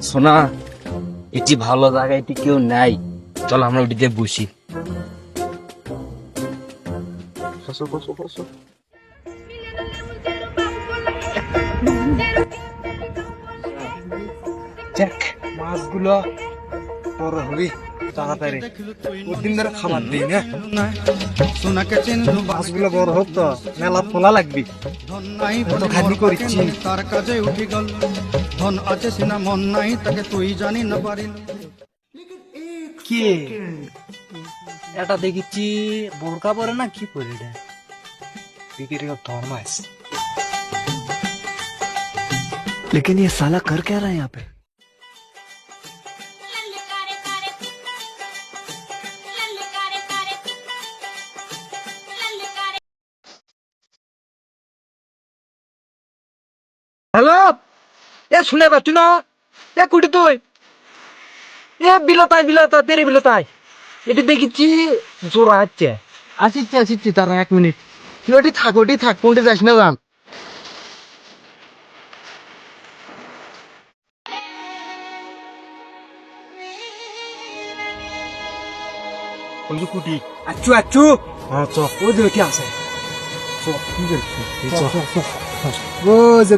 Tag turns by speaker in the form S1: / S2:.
S1: সোনা, এটি ভালো জায়গা, এটি কেউ নাই, চল আমরা ওটিতে বসি।
S2: দেখ মাছগুলো বড় হবি তাড়াতাড়ি, ওদিন ধরে খাবার দিই না, মাছগুলো বড় হোক তো মেলা ফোলা লাগবি, তো খালি করিচ্ছি।
S3: তার কাজে উঠি গেল, ধন আছে সিনা মন নাই, তাকে তুই জানি না পারিল।
S2: কি এটা দেখিচ্ছি বোরকা পরে না কি পরে, এটা বিক্রি ধর্ম আছে। लेकिन ये साला कर क्या रहा है यहाँ पे? হ্যালো, এ শুনে পাচ্ছি না, এ কুটি তুই, এ বিলতাই তেরে বিলতাই, এটি দেখিচ্ছি জোড়া হচ্ছে। আসিচ্ছি তারা 1 মিনিট, তুই ওটি থাক কোনটি যাস না যান। কুটি আচ্ছু হ্যাঁ চ, ওই যে ওটি আছে, চ কি করছি, ও যে